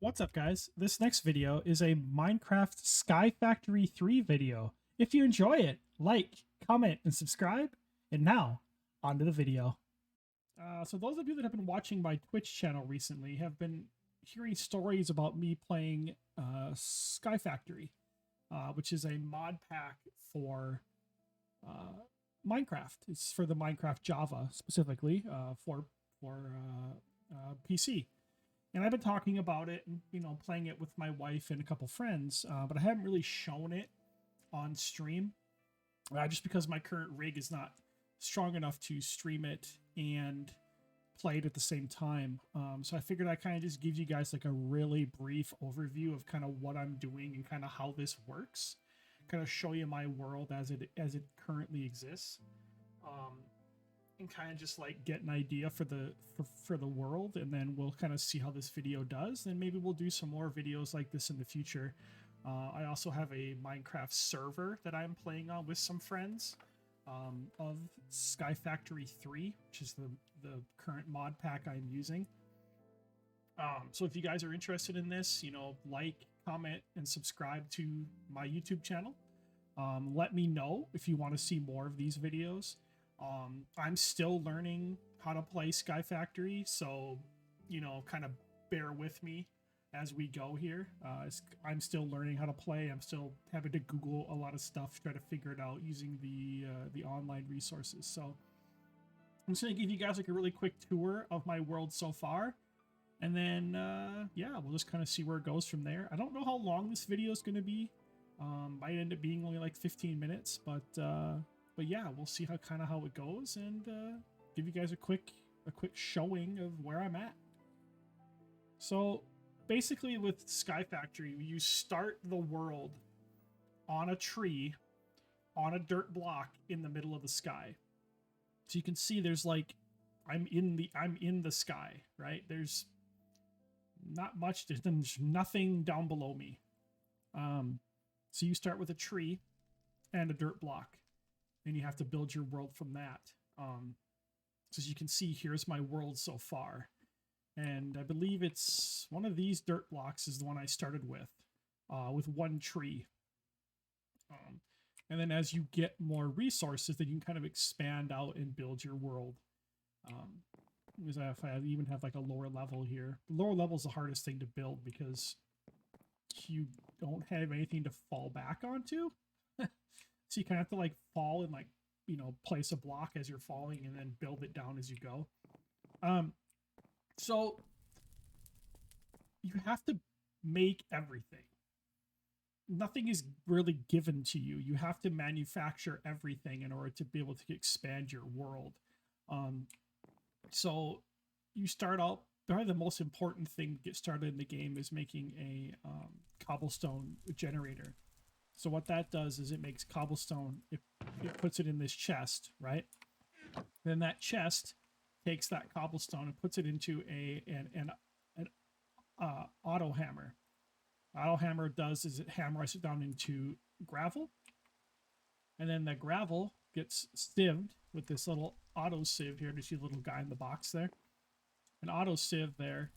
What's up, guys? This next video is a Minecraft Sky Factory 3 video. If you enjoy it, like, comment, and subscribe. And now, on to the video. So those of you that have been watching my Twitch channel recently have been hearing stories about me playing Sky Factory, which is a mod pack for Minecraft. It's for the Minecraft Java specifically for PC. And I've been talking about it and, playing it with my wife and a couple friends, but I haven't really shown it on stream just because my current rig is not strong enough to stream it and play it at the same time. So I figured I kind of just give you guys like a really brief overview of kind of what I'm doing and kind of how this works, kind of show you my world as it currently exists. And kind of just like get an idea for the world, and then we'll kind of see how this video does. Then maybe we'll do some more videos like this in the future. I also have a Minecraft server that I'm playing on with some friends of Sky Factory 3, which is the current mod pack I'm using. So if you guys are interested in this, like, comment, and subscribe to my YouTube channel. Let me know if you want to see more of these videos. I'm still learning how to play Sky Factory, so kind of bear with me as we go here. I'm still learning how to play. I'm still having to Google a lot of stuff to try to figure it out using the online resources. So I'm just gonna give you guys like a really quick tour of my world so far, and then yeah, we'll just kind of see where it goes from there. I don't know how long this video is going to be. Might end up being only like 15 minutes, but yeah, we'll see how it goes, and give you guys a quick showing of where I'm at. So basically with Sky Factory, you start the world on a tree on a dirt block in the middle of the sky. So you can see there's like I'm in the sky, right? There's not much, there's nothing down below me. So you start with a tree and a dirt block, and you have to build your world from that. So as you can see, here's my world so far. And I believe it's one of these dirt blocks is the one I started with one tree. And then as you get more resources, then you can kind of expand out and build your world. Because if I even have like a lower level here. The lower level is the hardest thing to build because you don't have anything to fall back onto. So you kind of have to like fall and like, place a block as you're falling and then build it down as you go. So you have to make everything. Nothing is really given to you. You have to manufacture everything in order to be able to expand your world. So you start out, probably the most important thing to get started in the game is making a cobblestone generator. So what that does is it makes cobblestone, it puts it in this chest, right? Then that chest takes that cobblestone and puts it into an auto hammer. Auto hammer does is it hammers it down into gravel, and then the gravel gets sieved with this little auto sieve here. You see the little guy in the box there, an auto sieve there,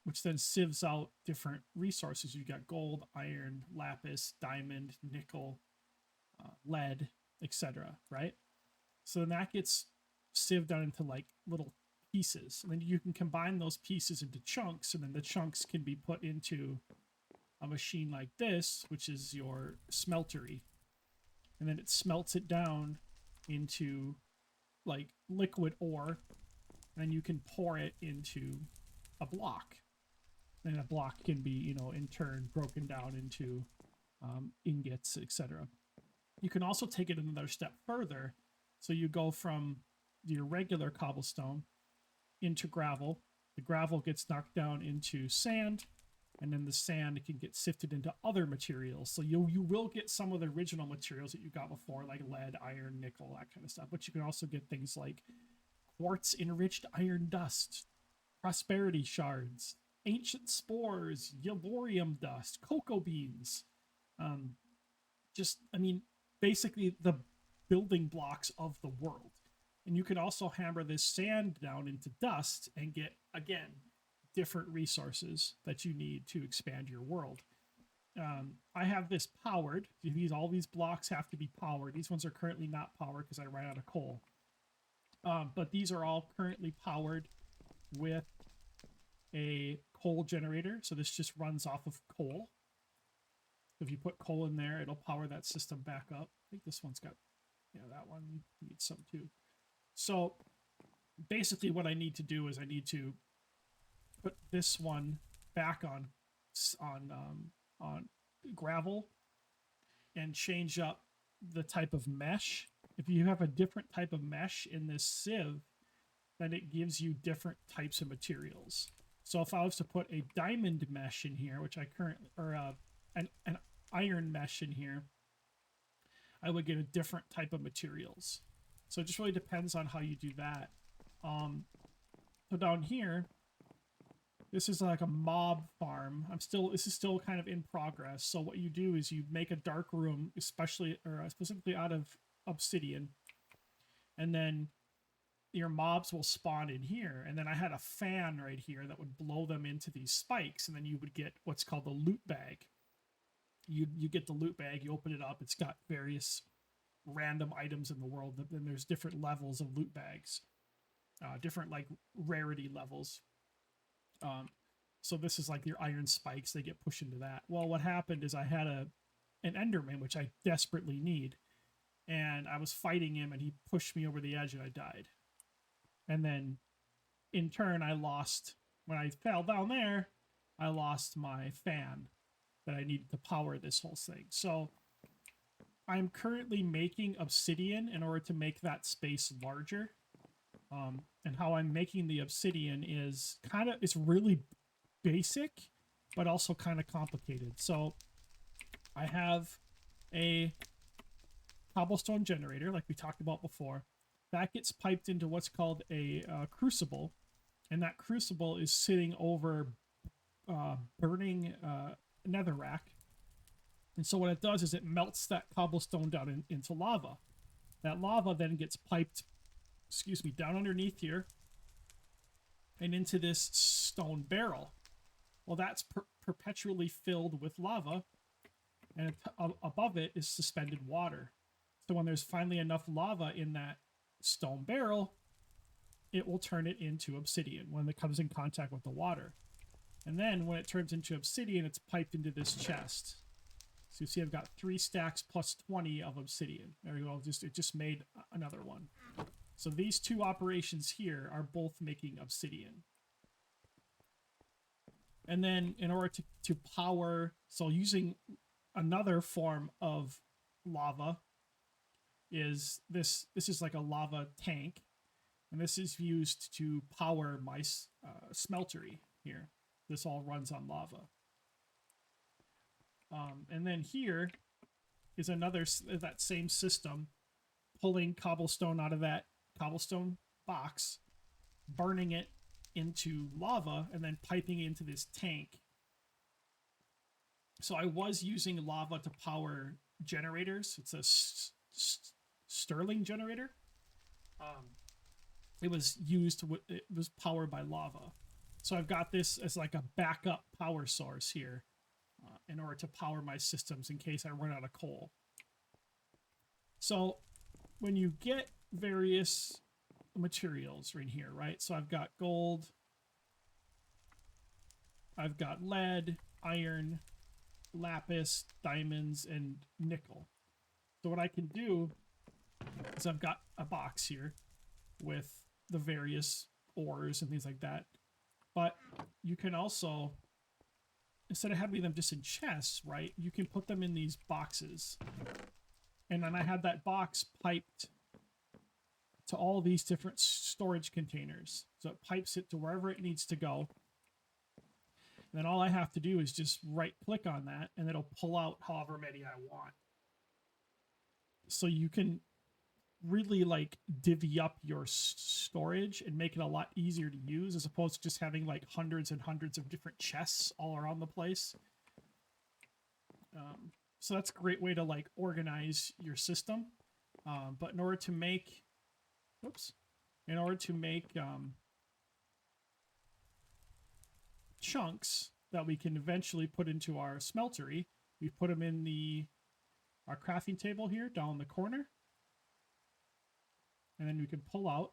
which then sieves out different resources. You got gold, iron, lapis, diamond, nickel, lead, etc. Right? So then that gets sieved down into like little pieces, and then you can combine those pieces into chunks, and then the chunks can be put into a machine like this, which is your smeltery, and then it smelts it down into like liquid ore, and you can pour it into a block, and a block can be in turn broken down into ingots, etc. You can also take it another step further, so you go from your regular cobblestone into gravel. The gravel gets knocked down into sand, and then the sand can get sifted into other materials. So you will get some of the original materials that you got before, like lead, iron, nickel, that kind of stuff. But you can also get things like quartz enriched iron dust, prosperity shards, ancient spores, yellorium dust, cocoa beans. Basically the building blocks of the world. And you can also hammer this sand down into dust and get, again, different resources that you need to expand your world. I have this powered. All these blocks have to be powered. These ones are currently not powered because I ran out of coal. But these are all currently powered with a coal generator. So this just runs off of coal. If you put coal in there, it'll power that system back up. I think this one's got, yeah, that one needs some too. So basically what I need to do is I need to put this one back on gravel and change up the type of mesh. If you have a different type of mesh in this sieve, then it gives you different types of materials. So if I was to put a diamond mesh in here, which I currently, or an iron mesh in here, I would get a different type of materials. So it just really depends on how you do that. So down here, this is like a mob farm. This is still kind of in progress. So what you do is you make a dark room, specifically out of obsidian, and then your mobs will spawn in here. And then I had a fan right here that would blow them into these spikes, and then you would get what's called the loot bag. You get the loot bag, you open it up, it's got various random items in the world. Then there's different levels of loot bags, different like rarity levels. So this is like your iron spikes, they get pushed into that. Well, what happened is I had an Enderman, which I desperately need, and I was fighting him and he pushed me over the edge and I died. And then in turn I lost, when I fell down there, I lost my fan that I needed to power this whole thing. So I'm currently making obsidian in order to make that space larger. And how I'm making the obsidian is it's really basic, but also kind of complicated. So I have a cobblestone generator, like we talked about before. That gets piped into what's called a crucible, and that crucible is sitting over burning netherrack. And so what it does is it melts that cobblestone down into lava. That lava then gets piped, down underneath here and into this stone barrel. Well, that's perpetually filled with lava, and above it is suspended water. So when there's finally enough lava in that stone barrel, it will turn it into obsidian when it comes in contact with the water. And then when it turns into obsidian, it's piped into this chest. So you see I've got 3 stacks plus 20 of obsidian. There we go. It just made another one. So these two operations here are both making obsidian. And then in order to power, so using another form of lava is this is like a lava tank. And this is used to power my smeltery here. This all runs on lava. And then here is that same system, pulling cobblestone out of that cobblestone box, burning it into lava, and then piping it into this tank. So I was using lava to power generators. It's a Stirling generator. It was powered by lava. So I've got this as like a backup power source here in order to power my systems in case I run out of coal. So when you get various materials right here, right? So I've got gold, I've got lead, iron, lapis, diamonds, and nickel. So what I can do is I've got a box here with the various ores and things like that. But you can also, instead of having them just in chests, right, you can put them in these boxes. And then I have that box piped to all these different storage containers. So it pipes it to wherever it needs to go. And then all I have to do is just right click on that and it'll pull out however many I want. So you can really like divvy up your storage and make it a lot easier to use as opposed to just having like hundreds and hundreds of different chests all around the place. So that's a great way to like organize your system. But in order to make, chunks that we can eventually put into our smeltery. We put them in our crafting table here down in the corner. And then we can pull out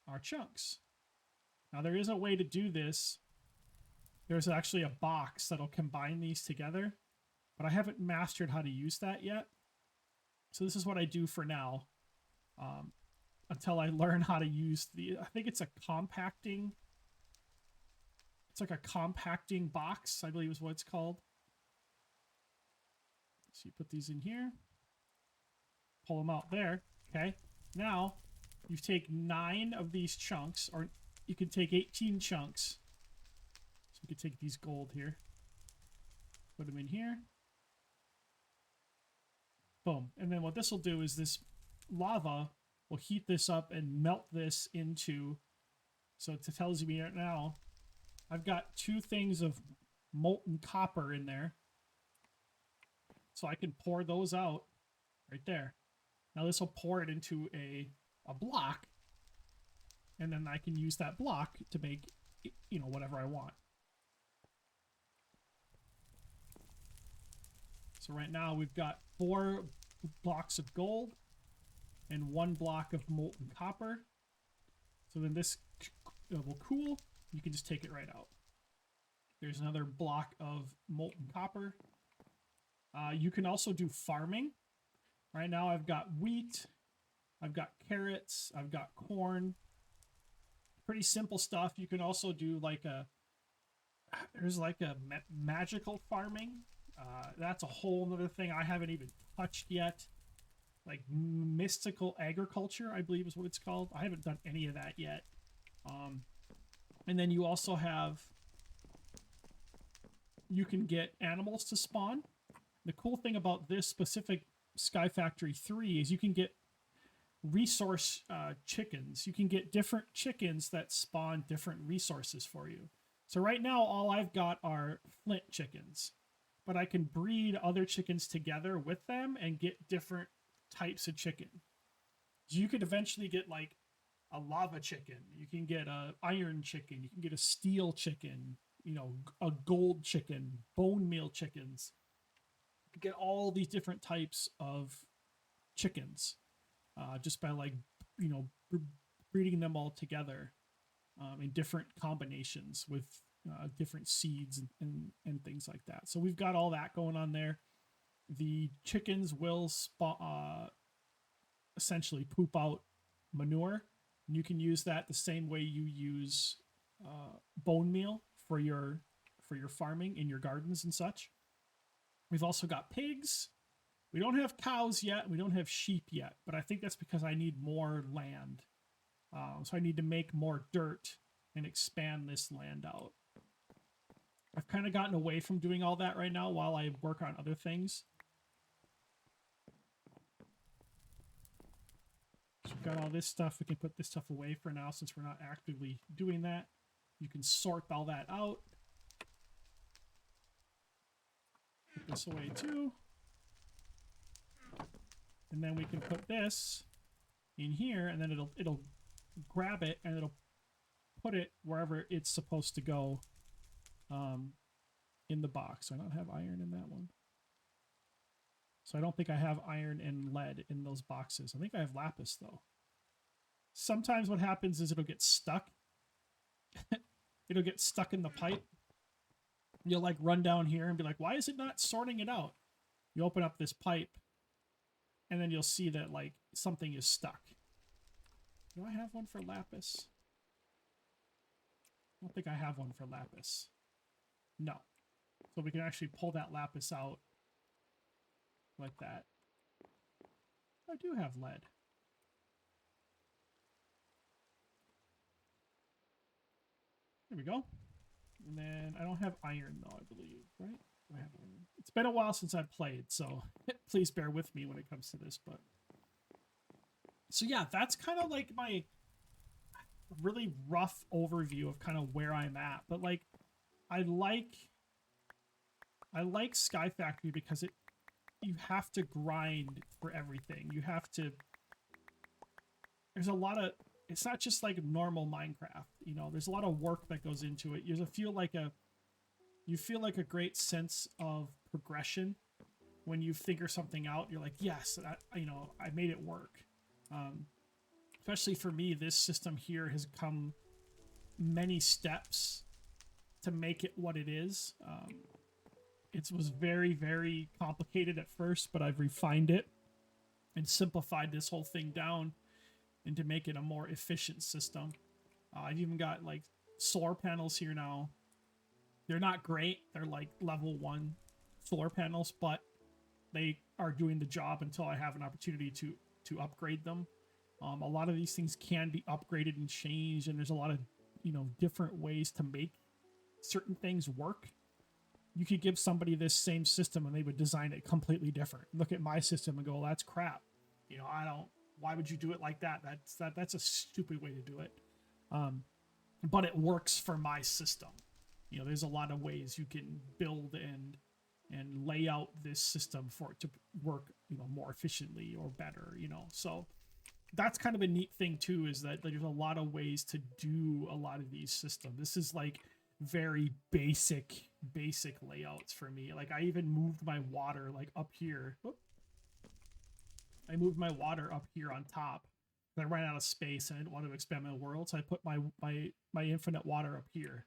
our chunks. Now there is a way to do this. There's actually a box that'll combine these together, but I haven't mastered how to use that yet. So this is what I do for now, until I learn how to use I think it's a compacting. It's like a compacting box, I believe is what it's called. So you put these in here, pull them out there. Okay. Now you take 9 of these chunks, or you can take 18 chunks. So we can take these gold here, put them in here. Boom. And then what this will do is this lava will heat this up and melt this into, so it tells me right now, I've got 2 things of molten copper in there. So I can pour those out right there. Now this will pour it into a block, and then I can use that block to make, you know, whatever I want. So right now we've got 4 blocks of gold and 1 block of molten copper. So then this will cool. You can just take it right out. There's another block of molten copper. You can also do farming. Right now I've got wheat, I've got carrots, I've got corn. Pretty simple stuff. You can also do like there's like a magical farming. That's a whole other thing I haven't even touched yet. Like mystical agriculture, I believe is what it's called. I haven't done any of that yet. And then you also you can get animals to spawn. The cool thing about this specific Sky Factory 3 is you can get resource chickens. You can get different chickens that spawn different resources for you. So right now all I've got are flint chickens, but I can breed other chickens together with them and get different types of chicken. So you could eventually get like a lava chicken, you can get a iron chicken, you can get a steel chicken, you know, a gold chicken, bone meal chickens. You can get all these different types of chickens just by, like, you know, breeding them all together in different combinations with different seeds and things like that. So we've got all that going on there. The chickens will essentially poop out manure. And you can use that the same way you use bone meal for your farming in your gardens and such. We've also got pigs. We don't have cows yet. We don't have sheep yet, but I think that's because I need more land. So I need to make more dirt and expand this land out. I've kind of gotten away from doing all that right now while I work on other things. So we've got all this stuff. We can put this stuff away for now since we're not actively doing that. You can sort all that out. Put this away too. And then we can put this in here, and then it'll grab it and it'll put it wherever it's supposed to go in the box. I don't have iron in that one. So I don't think I have iron and lead in those boxes. I think I have lapis though. Sometimes what happens is it'll get stuck. It'll get stuck in the pipe. You'll like run down here and be like, why is it not sorting it out? You open up this pipe and then you'll see that like something is stuck. Do I have one for lapis? I don't think I have one for lapis. No. So we can actually pull that lapis out like that. I do have lead. There we go. And then I don't have iron though, I believe, right? Do I have iron? It's been a while since I've played, so please bear with me when it comes to this, but so yeah, that's kind of like my really rough overview of kind of where I'm at. But like I like Sky Factory because you have to grind for everything. You have to, there's a lot of it's not just like normal Minecraft. You know, there's a lot of work that goes into it. You feel like a great sense of progression when you figure something out. You're like, yes, I made it work. Especially for me, this system here has come many steps to make it what it is. It was very, very complicated at first, but I've refined it and simplified this whole thing down and to make it a more efficient system. I've even got like solar panels here now. They're not great. They're like level 1 solar panels, but they are doing the job until I have an opportunity to upgrade them. A lot of these things can be upgraded and changed, and there's a lot of, different ways to make certain things work. You could give somebody this same system and they would design it completely different. Look at my system and go, well, that's crap. Why would you do it like that? That's a stupid way to do it. But it works for my system. There's a lot of ways you can build and lay out this system for it to work, more efficiently or better, So that's kind of a neat thing too, is that there's a lot of ways to do a lot of these systems. This is like very basic layouts for me. Like I even moved my water like up here. Whoop. I moved my water up here on top. I ran out of space and I didn't want to expand my world, so I put my infinite water up here.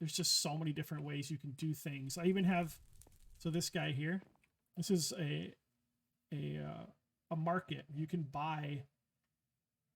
There's just so many different ways you can do things. I even have, so this guy here, this is a market. You can buy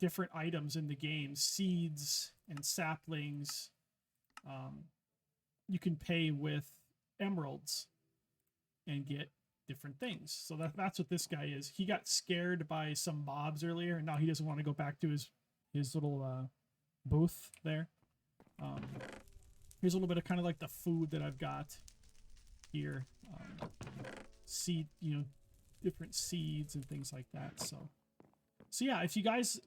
different items in the game, seeds and saplings. You can pay with emeralds and get different things. So that's what this guy is. He got scared by some mobs earlier, and now he doesn't want to go back to his little booth there. Here's a little bit of kind of like the food that I've got here. Seed, different seeds and things like that. So yeah, if you guys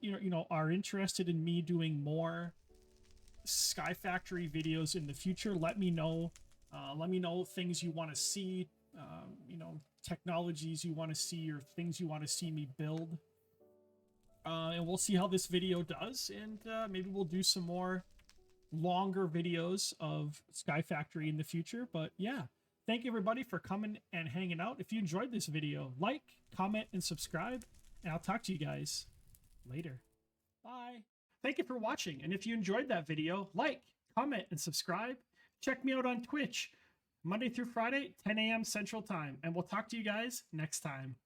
are interested in me doing more Sky Factory videos in the future, let me know. Let me know things you want to see, technologies you want to see, or things you want to see me build. And we'll see how this video does, and maybe we'll do some more longer videos of Sky Factory in the future. But yeah, thank you everybody for coming and hanging out. If you enjoyed this video, like, comment, and subscribe, and I'll talk to you guys later. Bye. Thank you for watching, and if you enjoyed that video, like, comment, and subscribe. Check me out on Twitch, Monday through Friday, 10 a.m. Central Time, and we'll talk to you guys next time.